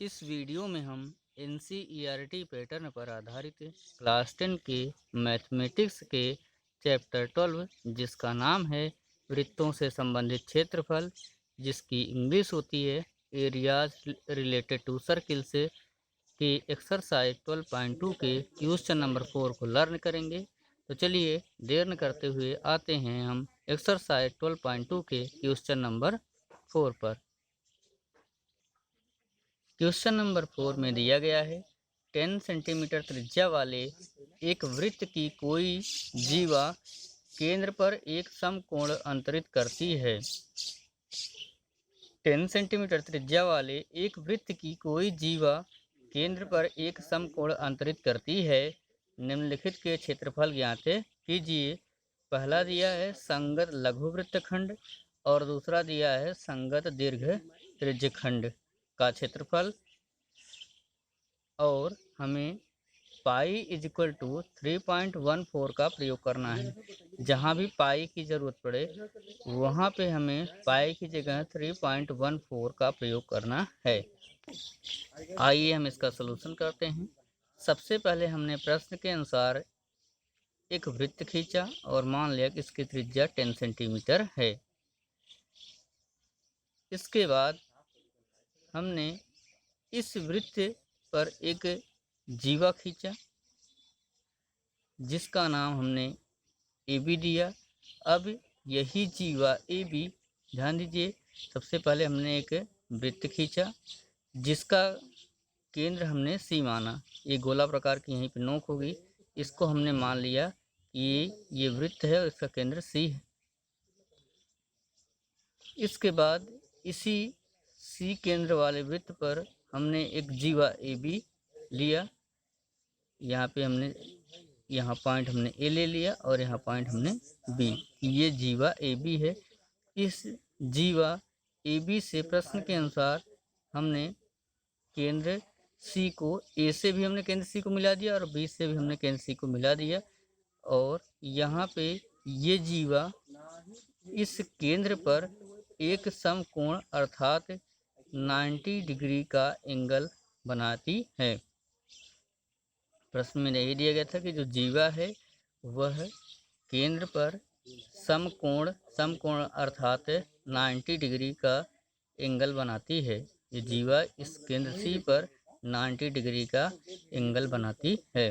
इस वीडियो में हम एनसीईआरटी पैटर्न पर आधारित क्लास 10 के मैथमेटिक्स के चैप्टर 12 जिसका नाम है वृत्तों से संबंधित क्षेत्रफल, जिसकी इंग्लिश होती है एरियाज रिलेटेड टू सर्किल से, की एक्सरसाइज 12.2 के क्वेश्चन नंबर 4 को लर्न करेंगे। तो चलिए देर न करते हुए आते हैं हम एक्सरसाइज 12.2 के क्वेश्चन नंबर 4 पर। क्वेश्चन नंबर 4 में दिया गया है 10 सेंटीमीटर त्रिज्या वाले एक वृत्त की कोई जीवा केंद्र पर एक समकोण अंतरित करती है। 10 सेंटीमीटर त्रिज्या वाले एक वृत्त की कोई जीवा केंद्र पर एक समकोण अंतरित करती है। निम्नलिखित के क्षेत्रफल ज्ञात कीजिए। पहला दिया है संगत लघु वृत्तखंड और दूसरा दिया है संगत दीर्घ त्रिज्यखंड का क्षेत्रफल, और हमें पाई इज इक्वल टू 3.14 का प्रयोग करना है। जहाँ भी पाई की ज़रूरत पड़े वहाँ पे हमें पाई की जगह 3.14 का प्रयोग करना है। आइए हम इसका सलूशन करते हैं। सबसे पहले हमने प्रश्न के अनुसार एक वृत्त खींचा और मान लिया कि इसकी त्रिज्या 10 सेंटीमीटर है। इसके बाद हमने इस वृत्त पर एक जीवा खींचा जिसका नाम हमने ए बी दिया। अब यही जीवा ए बी, ध्यान दीजिए, सबसे पहले हमने एक वृत्त खींचा जिसका केंद्र हमने सी माना। ये गोला प्रकार की यहीं पे नोक होगी, इसको हमने मान लिया कि ये वृत्त है और इसका केंद्र सी है। इसके बाद इसी सी केंद्र वाले वृत्त पर हमने एक जीवा ए बी लिया। यहाँ पे हमने यहाँ पॉइंट हमने ए ले लिया और यहाँ पॉइंट हमने बी। ये जीवा ए बी है। इस जीवा ए बी से प्रश्न के अनुसार हमने केंद्र सी को, ए से भी हमने केंद्र सी को मिला दिया और बी से भी हमने केंद्र सी को मिला दिया, और यहाँ पे ये जीवा इस केंद्र पर एक समकोण अर्थात 90 डिग्री का एंगल बनाती है। प्रश्न में यही दिया गया था कि जो जीवा है वह केंद्र पर समकोण अर्थात 90 डिग्री का एंगल बनाती है। ये जीवा इस केंद्र सी पर 90 डिग्री का एंगल बनाती है।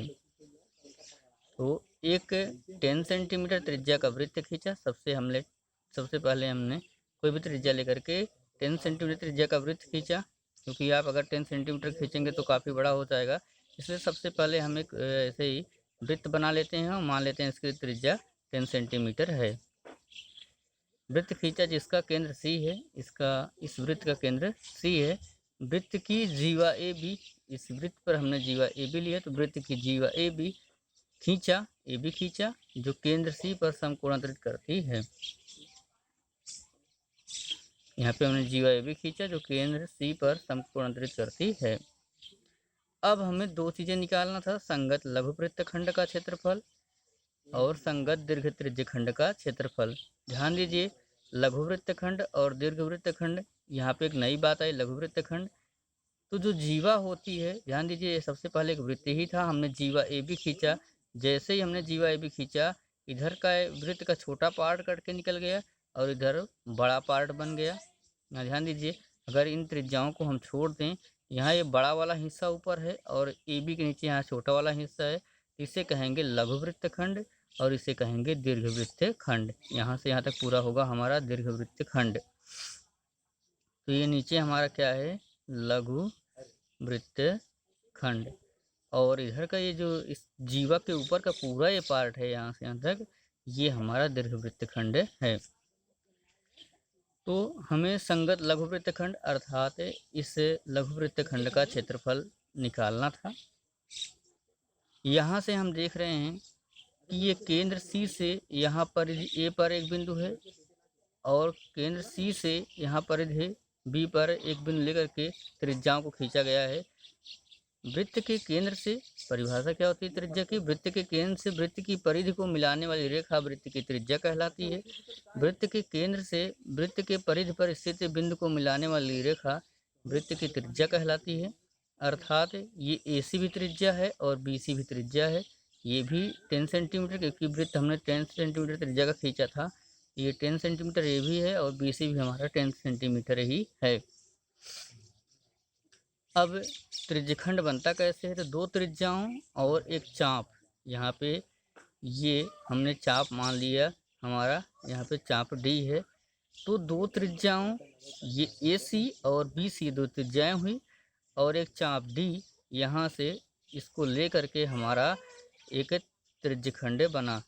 तो एक 10 सेंटीमीटर त्रिज्या का वृत्त खींचा। सबसे पहले हमने कोई भी त्रिज्या लेकर के 10 सेंटीमीटर त्रिज्या का वृत्त खींचा, क्योंकि आप अगर 10 सेंटीमीटर खींचेंगे तो काफ़ी बड़ा हो जाएगा। इसलिए सबसे पहले हम एक ऐसे ही वृत्त बना लेते हैं और मान लेते हैं इसकी त्रिज्या 10 सेंटीमीटर है। वृत्त खींचा जिसका केंद्र सी है, इस वृत्त का केंद्र सी है। वृत्त की जीवा ए बी, इस वृत्त पर हमने जीवा ए बी लिया, तो वृत्त की जीवा ए बी खींचा जो केंद्र सी पर समकोणांतरित करती है। यहाँ पे हमने जीवा ए बी खींचा जो केंद्र सी पर समकोणांतरित करती है। अब हमें दो चीज़ें निकालना था, संगत लघु वृत्तखंड का क्षेत्रफल और संगत दीर्घ त्रिज्यखंड का क्षेत्रफल। ध्यान दीजिए, लघु वृत्तखंड और दीर्घ वृत्तखंड, यहाँ पे एक नई बात आई, लघु वृत्तखंड। तो जो जीवा होती है, ध्यान दीजिए, सबसे पहले एक वृत्त ही था, हमने जीवा ए बी खींचा। जैसे ही हमने जीवा ए बी खींचा, इधर का वृत्त का छोटा पार्ट कट के निकल गया और इधर बड़ा पार्ट बन गया। ध्यान दीजिए, अगर इन त्रिज्याओं को हम छोड़ दें, यहाँ ये बड़ा वाला हिस्सा ऊपर है और ए बी के नीचे यहाँ छोटा वाला हिस्सा है, इसे कहेंगे लघु वृत्तखंड और इसे कहेंगे दीर्घ वृत्तखंड। यहाँ से यहाँ तक पूरा होगा हमारा दीर्घ वृत्तखंड। तो ये नीचे हमारा क्या है, लघु वृत्तखंड, और इधर का ये जो इस जीवा के ऊपर का पूरा ये पार्ट है यहाँ से यहाँ तक, ये हमारा दीर्घ वृत्तखंड है। तो हमें संगत लघु वृत्तखंड अर्थात इस लघु वृत्तखंड का क्षेत्रफल निकालना था। यहाँ से हम देख रहे हैं कि ये केंद्र सी से यहाँ पर ए पर एक बिंदु है और केंद्र सी से यहाँ परिधि बी पर एक बिंदु लेकर के त्रिज्याओं को खींचा गया है। वृत्त के केंद्र से, परिभाषा क्या होती है त्रिज्या की, वृत्त के केंद्र से वृत्त की परिधि को मिलाने वाली रेखा वृत्त की त्रिज्या कहलाती है। वृत्त के केंद्र से वृत्त के परिधि पर स्थित बिंदु को मिलाने वाली रेखा वृत्त की त्रिज्या कहलाती है। अर्थात ये AC भी त्रिज्या है और BC भी त्रिज्या है। ये भी 10 सेंटीमीटर, क्योंकि वृत्त हमने 10 सेंटीमीटर त्रिज्या का खींचा था। ये 10 सेंटीमीटर ये भी है और BC भी हमारा 10 सेंटीमीटर ही है। अब त्रिज्यखंड बनता कैसे है, तो दो त्रिज्याओं और एक चाप, यहाँ पे ये हमने चाप मान लिया हमारा, यहाँ पे चाप D है। तो दो त्रिज्याओं, ये AC और BC दो त्रिज्याएं हुई और एक चाप D, यहाँ से इसको ले करके हमारा एक त्रिज्यखंड बना।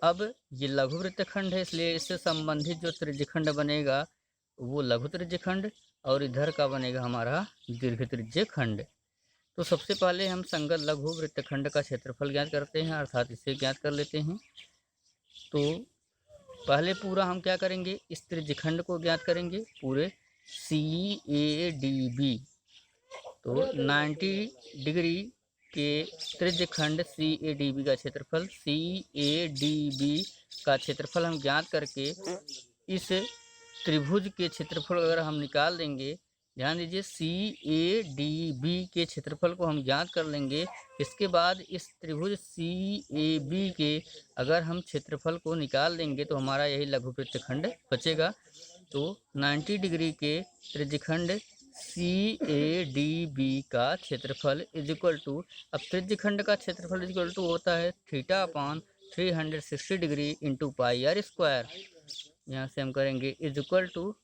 अब ये लघु वृत्तखंड है, इसलिए इससे संबंधित जो त्रिज्यखंड बनेगा वो लघु त्रिज्यखंड, और इधर का बनेगा हमारा दीर्घ त्रिज्यखंड। तो सबसे पहले हम संगत लघु वृत्तखंड का क्षेत्रफल ज्ञात करते हैं, अर्थात इसे ज्ञात कर लेते हैं। तो पहले पूरा हम क्या करेंगे, इस त्रिज्यखंड को ज्ञात करेंगे, पूरे CADB। तो 90 डिग्री के त्रिज्यखंड CADB का क्षेत्रफल, CADB का क्षेत्रफल हम ज्ञात करके इस त्रिभुज के क्षेत्रफल अगर हम निकाल देंगे, ध्यान दीजिए CADB के क्षेत्रफल को हम ज्ञात कर लेंगे। इसके बाद इस त्रिभुज CAB के अगर हम क्षेत्रफल को निकाल देंगे तो हमारा यही लघु वृत्तखंड बचेगा। तो 90 डिग्री के त्रिज्यखंड CADB का क्षेत्रफल इज इक्वल टू, अब त्रिज्यखंड का क्षेत्रफल इज इक्वल टू होता है θ/360 डिग्री इंटू πr²। यहाँ से हम करेंगे इज इक्वल टू,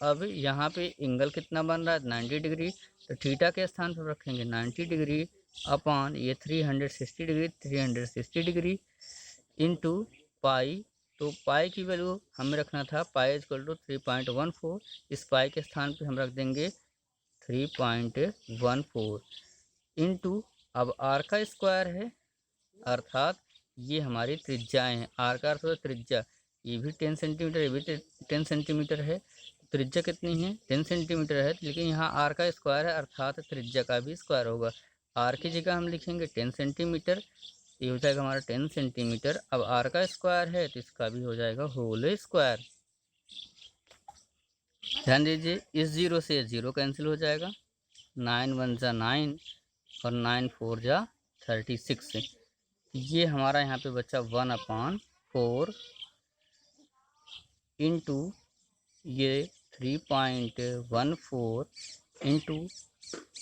अब यहाँ पे एंगल कितना बन रहा है 90 डिग्री, तो थीटा के स्थान पर रखेंगे 90 डिग्री अपॉन ये 360 डिग्री इंटू पाई। तो पाई की वैल्यू हमें रखना था पाई इक्वल टू 3.14, इस पाई के स्थान पे हम रख देंगे 3.14 इंटू, अब आर का स्क्वायर है, अर्थात ये हमारी त्रिज्याएँ हैं। आर का अर्थ होता है त्रिज्या, ये भी 10 सेंटीमीटर, ये भी 10 सेंटीमीटर है। त्रिज्या कितनी है 10 सेंटीमीटर है, लेकिन यहाँ आर का स्क्वायर है, अर्थात त्रिज्या का भी स्क्वायर होगा। आर की जगह हम लिखेंगे 10 सेंटीमीटर, ये हो जाएगा हमारा 10 सेंटीमीटर। अब आर का स्क्वायर है तो इसका भी हो जाएगा होल स्क्वायर। ध्यान दीजिए इस 0 से 0 कैंसिल हो जाएगा, 9 1 जा 9 और 9 4 जा 36। ये हमारा यहाँ पे बचा 1/4 इंटू ये 3.14 इंटू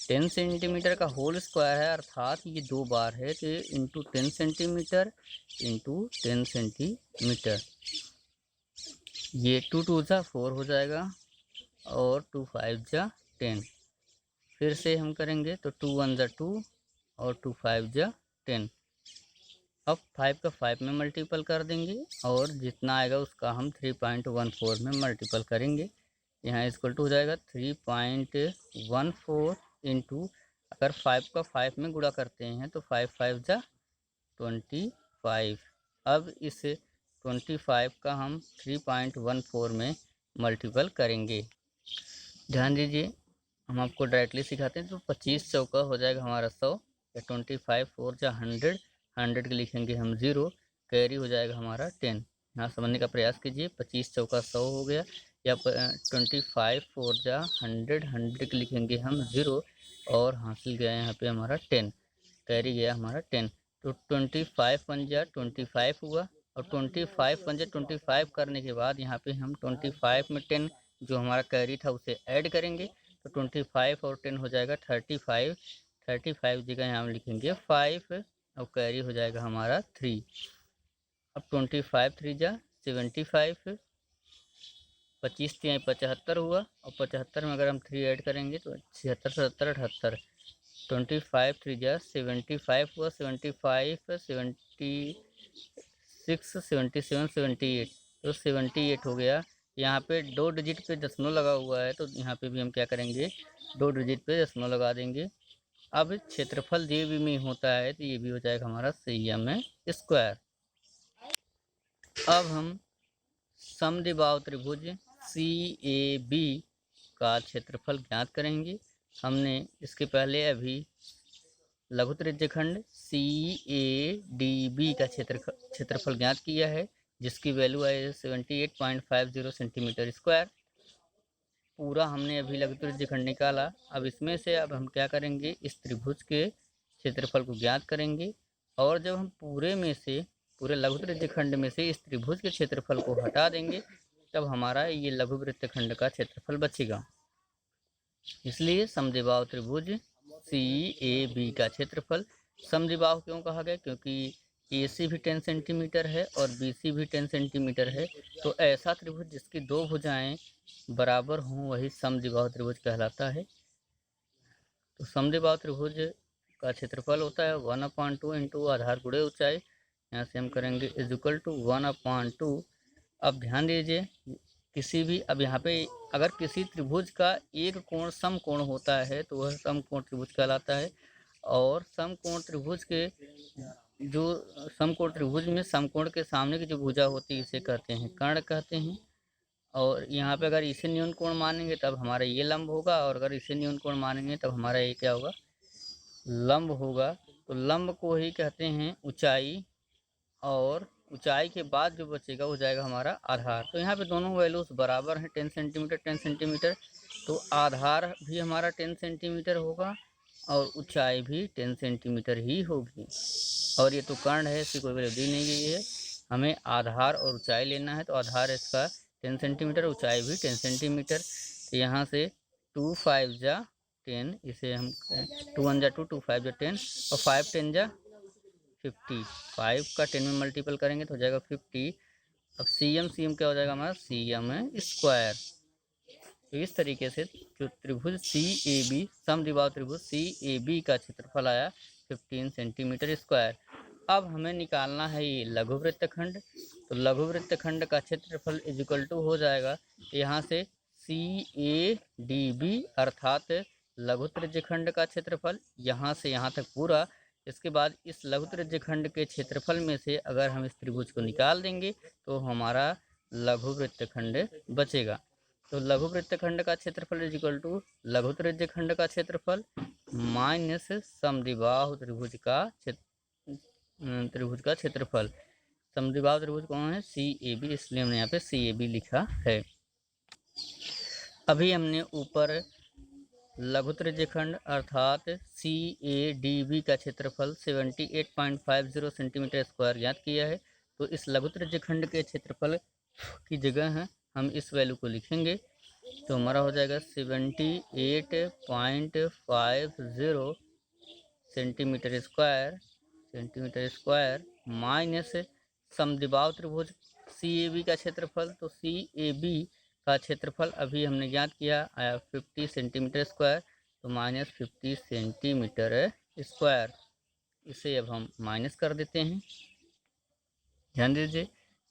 10 सेंटीमीटर का होल स्क्वायर है, अर्थात ये दो बार है, तो इंटू 10 सेंटीमीटर इंटू 10 सेंटीमीटर। ये 2 2 जा 4 हो जाएगा और 2 5 जा 10। फिर से हम करेंगे तो 2 1 जा 2 और 2 5 जा 10। अब 5 का 5 में मल्टीपल कर देंगे और जितना आएगा उसका हम 3.14 में मल्टीपल करेंगे। यहाँ इक्वल टू हो जाएगा 3.14 इंटू, अगर 5 का 5 में गुणा करते हैं तो 5 5 जा 25। अब इस 25 का हम 3.14 में मल्टीपल करेंगे। ध्यान दीजिए हम आपको डायरेक्टली सिखाते हैं। तो 25 चौका हो जाएगा हमारा 100, या 25 4 जा 100, 100 के लिखेंगे हम 0, कैरी हो जाएगा हमारा 10। यहाँ समझने का प्रयास कीजिए, 25 चौका 100 हो गया, या 25 4 जा 100, 100 के लिखेंगे हम 0 और हासिल गया यहाँ पे हमारा 10, कैरी गया हमारा 10। तो 25 1 जा 25 हुआ, और 25 1 जा 25 करने के बाद यहाँ पे हम 25 में 10 जो हमारा कैरी था उसे ऐड करेंगे, तो 25 और 10 हो जाएगा 35। 35 जगह यहाँ हम लिखेंगे 5 और कैरी हो जाएगा हमारा 3। अब 25 3 जा 75, 25 3 75 हुआ, और 75 में अगर हम 3 ऐड करेंगे तो 76 77 78। 25 3 जा 75 हुआ, 75 76 77 78, तो 78 हो गया। यहाँ पे 2 डिजिट पे दशमलव लगा हुआ है, तो यहाँ पे भी हम क्या करेंगे 2 डिजिट पे दशमलव लगा देंगे। अब क्षेत्रफल जे भी में होता है तो ये भी हो जाएगा हमारा cm²। अब हम समद्विबाहु त्रिभुज CAB का क्षेत्रफल ज्ञात करेंगे। हमने इसके पहले अभी लघु त्रिज्यखंड CADB का क्षेत्रफल ज्ञात किया है, जिसकी वैल्यू है 78.50 सेंटीमीटर स्क्वायर। पूरा हमने अभी लघु त्रिज्यीय खंड निकाला। अब इसमें से अब हम क्या करेंगे, इस त्रिभुज के क्षेत्रफल को ज्ञात करेंगे, और जब हम पूरे लघु त्रिज्यीय खंड में से इस त्रिभुज के क्षेत्रफल को हटा देंगे, तब हमारा ये लघु वृत्त खंड का क्षेत्रफल बचेगा। इसलिए समद्विबाहु त्रिभुज CAB का क्षेत्रफल, समद्विबाहु क्यों कहा गया, क्योंकि AC भी 10 सेंटीमीटर है और BC भी 10 सेंटीमीटर है। तो ऐसा त्रिभुज जिसकी दो भुजाएं बराबर हों वही समद्विबाहु त्रिभुज कहलाता है। तो समद्विबाहु त्रिभुज का क्षेत्रफल होता है 1/2 इंटू आधार गुणे ऊंचाई। यहाँ से हम करेंगे = 1/2। अब ध्यान दीजिए, किसी भी, अब यहाँ पे अगर किसी त्रिभुज का एक कोण समकोण होता है तो वह समकोण त्रिभुज कहलाता है। और समकोण त्रिभुज के जो समकोण त्रिभुज में समकोण के सामने की जो भुजा होती है इसे कहते हैं कर्ण कहते हैं। और यहाँ पे अगर इसे न्यून कोण मानेंगे तब हमारा ये लंब होगा, और अगर इसे न्यून कोण मानेंगे तब हमारा ये क्या होगा, लंब होगा। तो लंब को ही कहते हैं ऊंचाई, और ऊंचाई के बाद जो बचेगा वो जाएगा हमारा आधार। तो यहाँ पे दोनों वैल्यूज बराबर हैं, 10 सेंटीमीटर 10 सेंटीमीटर। तो आधार भी हमारा 10 सेंटीमीटर होगा और ऊंचाई भी 10 सेंटीमीटर ही होगी। और ये तो कर्ण है, इसकी कोई वैल्यू दी नहीं गई है, हमें आधार और ऊंचाई लेना है। तो आधार इसका 10 सेंटीमीटर, ऊंचाई भी 10 सेंटीमीटर। तो यहाँ से 2 5 जा 10, इसे हम 2 1 जा 2, 2 5 जा 10, और 5 10 जा 50। 5 का 10 में मल्टीपल करेंगे तो हो जाएगा 50। अब CM क्या हो जाएगा हमारा, CM²। तो इस तरीके से जो त्रिभुज CAB, समद्विबाहु त्रिभुज CAB का क्षेत्रफल आया 15 सेंटीमीटर स्क्वायर। अब हमें निकालना है ये लघु वृत्तखंड। तो लघु वृत्तखंड का क्षेत्रफल = हो जाएगा यहाँ से CADB अर्थात लघु त्रिज्यखंड का क्षेत्रफल, यहाँ से यहाँ तक पूरा। इसके बाद इस लघु त्रिज्यखंड के क्षेत्रफल में से अगर हम इस त्रिभुज को निकाल देंगे तो हमारा लघु वृत्तखंड बचेगा। तो लघु वृत्तखंड का क्षेत्रफल = लघु त्रिज्यखंड का क्षेत्रफल माइनस समद्विबाहु त्रिभुज का क्षेत्रफल। समद्विबाहु त्रिभुज कौन है, CAB, इसलिए हमने यहाँ पे CAB लिखा है। अभी हमने ऊपर लघु त्रिज्यखंड अर्थात CADB का क्षेत्रफल 78.50 सेंटीमीटर स्क्वायर ज्ञात किया है। तो इस लघु त्रिज्यखंड के क्षेत्रफल की जगह है हम इस वैल्यू को लिखेंगे, तो हमारा हो जाएगा 78.50 सेंटीमीटर स्क्वायर माइनस समद्विबाहु त्रिभुज CAB का क्षेत्रफल। तो CAB का क्षेत्रफल अभी हमने ज्ञात किया आया 50 सेंटीमीटर स्क्वायर, तो -50 सेंटीमीटर स्क्वायर। इसे अब हम माइनस कर देते हैं। ध्यान दीजिए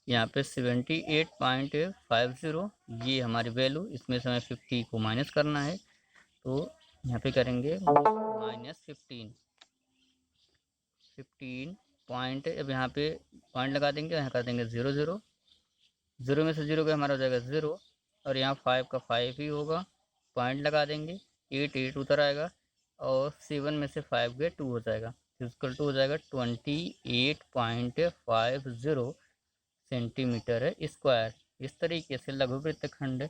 यहाँ पे 78.50 ये हमारी वैल्यू, इसमें से हमें 50 को माइनस करना है। तो यहाँ पे करेंगे -15 पॉइंट, अब यहाँ पे पॉइंट लगा देंगे, यहाँ कर देंगे 0 0 0 में से 0 का हमारा हो जाएगा 0, और यहाँ 5 का 5 ही होगा, पॉइंट लगा देंगे, 8 8 उतर आएगा, और 7 में से 5 गए 2 हो जाएगा, = हो जाएगा 28.50 सेंटीमीटर स्क्वायर। इस तरीके से लघु वृत्तखंड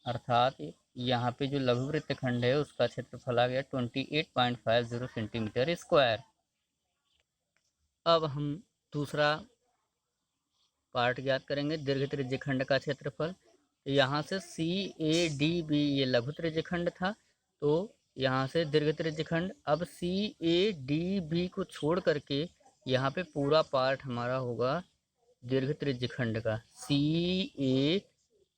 अर्थात यहाँ पे जो लघु वृत्तखंड है उसका क्षेत्रफल आ गया 28.50 सेंटीमीटर स्क्वायर। अब हम दूसरा पार्ट ज्ञात करेंगे, दीर्घ त्रिज्यखंड का क्षेत्रफल। यहाँ से CADB ये लघु त्रिज्यखंड था, तो यहाँ से दीर्घ त्रिज्यखंड। अब CADB को छोड़ करके यहाँ पे पूरा पार्ट हमारा होगा दीर्घ त्रिज्यखंड का। CA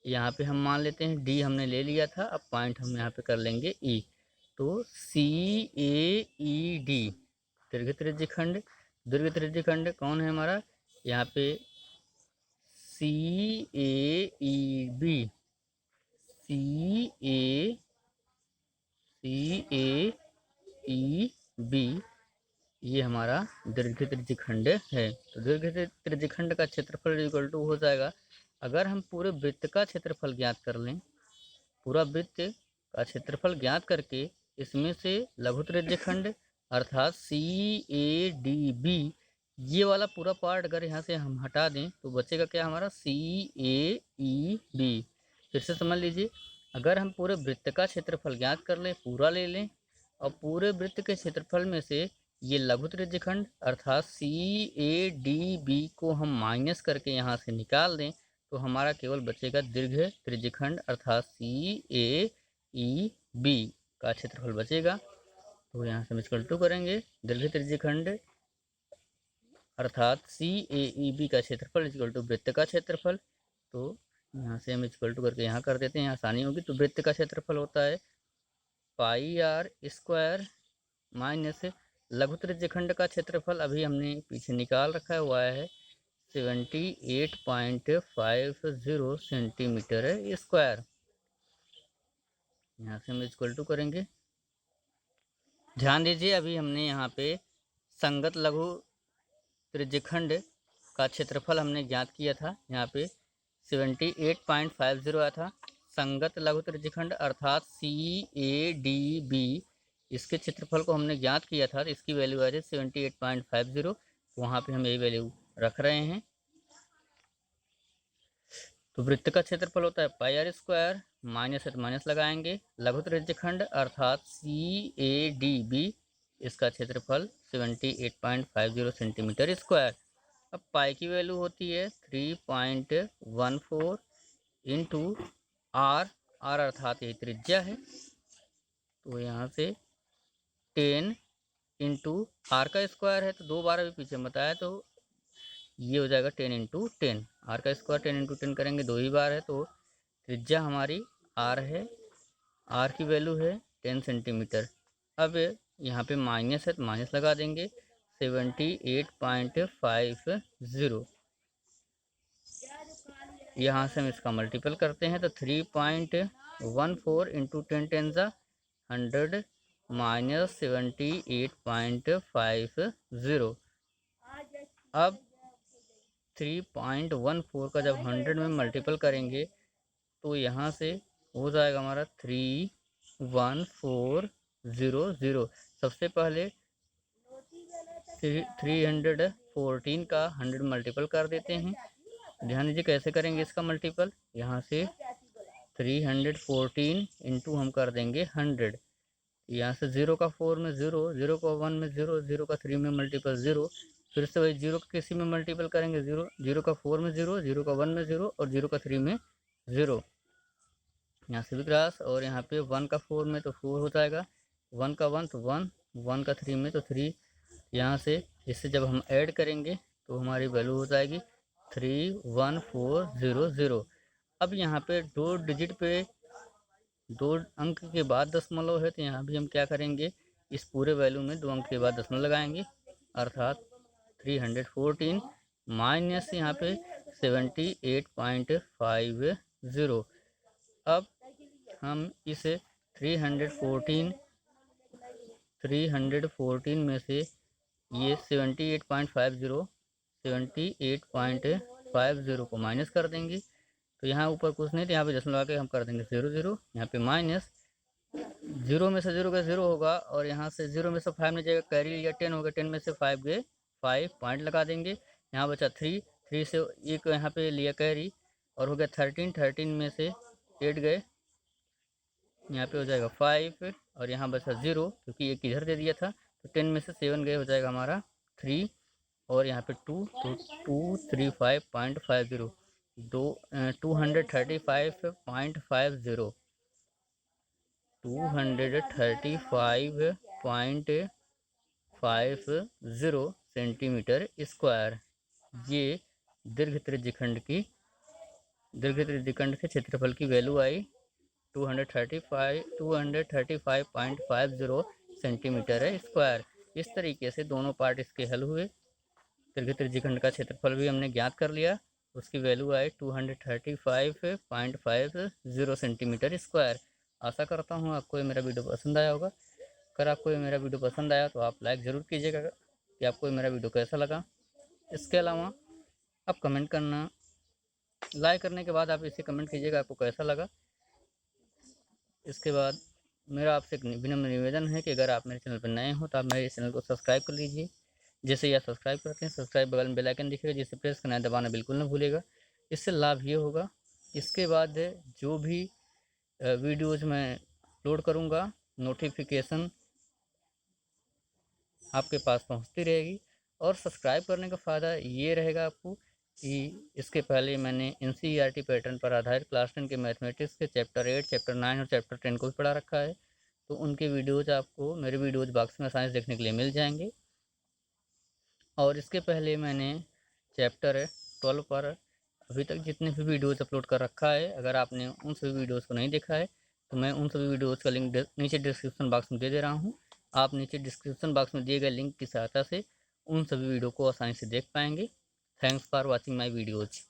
यहाँ पे हम मान लेते हैं, D हमने ले लिया था, अब पॉइंट हम यहाँ पे कर लेंगे E। तो CAED दीर्घ त्रिज्यखंड। दीर्घ त्रिज्यखंड कौन है हमारा, यहाँ पे CAEB ये हमारा दीर्घ त्रिज्यखंड है। तो दीर्घ त्रिज्यखंड का क्षेत्रफल = हो जाएगा, अगर हम पूरे वृत्त का क्षेत्रफल ज्ञात कर लें, पूरा वृत्त का क्षेत्रफल ज्ञात करके इसमें से लघु त्रिज्यखंड अर्थात CADB ये वाला पूरा पार्ट अगर यहाँ से हम हटा दें तो बचेगा क्या हमारा, CAEB। फिर से समझ लीजिए, अगर हम पूरे वृत्त का क्षेत्रफल ज्ञात कर लें, पूरा ले लें, और पूरे वृत्त के क्षेत्रफल में से ये लघु त्रिज्यखंड अर्थात CADB को हम माइनस करके यहाँ से निकाल दें, तो हमारा केवल बचेगा दीर्घ त्रिज्यखंड अर्थात CAEB का क्षेत्रफल बचेगा। तो यहाँ से हम इक्वल टू करेंगे दीर्घ त्रिज्यखंड अर्थात CAEB का क्षेत्रफल इक्वल टू वृत्त का क्षेत्रफल। तो यहाँ से हम इक्वल टू करके यहाँ कर देते हैं, आसानी होगी। तो वृत्त का क्षेत्रफल होता है πr² माइनस लघु त्रिज्यखंड का क्षेत्रफल अभी हमने पीछे निकाल रखा है, वो आया है 78.50 सेंटीमीटर स्क्वायर। यहाँ से हम इक्वल टू करेंगे। ध्यान दीजिए अभी हमने यहाँ पे संगत लघु त्रिज्यखंड का क्षेत्रफल हमने ज्ञात किया था, यहाँ पे 78.50 आया था। संगत लघु त्रिज्यखंड अर्थात CADB इसके क्षेत्रफल को हमने ज्ञात किया था, तो इसकी वैल्यू आ रही है 78.50। वहाँ पे हम यही वैल्यू रख रहे हैं। तो वृत्त का क्षेत्रफल होता है πr² माइनस है तो माइनस लगाएंगे, लघु त्रिज्यखंड अर्थात CADB इसका क्षेत्रफल 78.50 सेंटीमीटर स्क्वायर। अब पाई की वैल्यू होती है 3.14 इंटू R अर्थात ये त्रिज्या है, तो यहाँ से 10 इंटू R का स्क्वायर है, तो 2 बार अभी पीछे बताया, तो ये हो जाएगा 10 इंटू 10। R का स्क्वायर 10 इंटू 10 करेंगे, 2 ही बार है, तो त्रिज्या हमारी R है, R की वैल्यू है 10 सेंटीमीटर। अब यहाँ पे माइनस है तो माइनस लगा देंगे 78.50। यहाँ से हम इसका मल्टीपल करते हैं, तो 3.14 इंटू 10 टेन ज़ा 100 माइनस 78.50। अब 3.14 का जब 100 में मल्टीपल करेंगे तो यहाँ से हो जाएगा हमारा 31400। सबसे पहले 314 का 100 मल्टीपल कर देते हैं। ध्यान दीजिए कैसे करेंगे इसका मल्टीपल। यहाँ से 314 इंटू हम कर देंगे 100। यहाँ से 0 का 4 में 0, 0 का 1 में 0, 0 का 3 में मल्टीपल 0, फिर से वही 0 का किसी में मल्टीपल करेंगे 0, 0 का 4 में 0, 0 का 1 में 0 और 0 का 3 में 0। यहाँ से भी क्रॉस, और यहाँ पे 1 का 4 में तो 4 हो जाएगा, 1 का 1 तो 1, 1 का 3 में तो 3। यहाँ से इससे जब हम ऐड करेंगे तो हमारी वैल्यू हो जाएगी 31400। अब यहाँ पे 2 डिजिट पे 2 अंक के बाद दशमलव है, तो यहाँ भी हम क्या करेंगे, इस पूरे वैल्यू में 2 अंक के बाद दशमलव लगाएंगे, अर्थात 314 माइनस यहाँ पे 78.50। अब हम इसे 314 में से ये 78.50 को माइनस कर देंगे, तो यहाँ ऊपर कुछ नहीं, तो यहाँ पे दशमलव आके हम कर देंगे 00, यहाँ पे माइनस 0 में से 0 का 0 होगा, और यहाँ से 0 में से 5 नहीं जाएगा, कैरी लिया 10 होगा, 10 में से 5 गए 5 पॉइंट लगा देंगे। यहाँ बचा 3 से एक यहाँ पे लिया कैरी, और हो गया 13 में से 8 गए, यहाँ पे हो जाएगा 5, और यहाँ बचा 0 क्योंकि एक इधर दे दिया था, तो 10 में से 7 गए, हो जाएगा हमारा 3, और यहाँ पे 2, तो 235.50 235.50 235.50 सेंटीमीटर स्क्वायर। ये दीर्घ त्रिज्यखंड के क्षेत्रफल की वैल्यू आई 235.50 सेंटीमीटर स्क्वायर। इस तरीके से दोनों पार्ट इसके हल हुए। दीर्घ त्रिज्यखंड का क्षेत्रफल भी हमने ज्ञात कर लिया, उसकी वैल्यू आई 235.50 सेंटीमीटर स्क्वायर। आशा करता हूँ आपको ये मेरा वीडियो पसंद आया होगा। अगर आपको ये मेरा वीडियो पसंद आया तो आप लाइक ज़रूर कीजिएगा कि आपको ये मेरा वीडियो कैसा लगा। इसके अलावा आप कमेंट करना, लाइक करने के बाद आप इसे कमेंट कीजिएगा आपको कैसा लगा। इसके बाद मेरा आपसे एक विनम्र निवेदन है कि अगर आप मेरे चैनल पर नए हो तो आप मेरे चैनल को सब्सक्राइब कर लीजिए। जैसे ही आप सब्सक्राइब करते हैं, सब्सक्राइब बगल में बेल आइकन दिखेगा, जिसे प्रेस करना है, दबाना बिल्कुल ना भूलेगा। इससे लाभ ये होगा, इसके बाद जो भी वीडियोज़ मैं अपलोड करूँगा, नोटिफिकेशन आपके पास पहुंचती रहेगी। और सब्सक्राइब करने का फ़ायदा ये रहेगा आपको कि इसके पहले मैंने एनसीईआरटी पैटर्न पर आधारित क्लास 10 के मैथमेटिक्स के चैप्टर 8, चैप्टर 9 और चैप्टर 10 को भी पढ़ा रखा है, तो उनके वीडियोज़ आपको मेरे वीडियोज़ बॉक्स में आसानी से देखने के लिए मिल जाएंगे। और इसके पहले मैंने चैप्टर 12 पर अभी तक जितने भी वीडियोज़ अपलोड कर रखा है, अगर आपने उन सभी वीडियोज़ को नहीं देखा है तो मैं उन सभी वीडियोज़ का लिंक नीचे डिस्क्रिप्शन बॉक्स में दे दे रहा हूँ। आप नीचे डिस्क्रिप्शन बॉक्स में दिए गए लिंक की सहायता से उन सभी वीडियो को आसानी से देख पाएंगे। Thanks for watching my videos.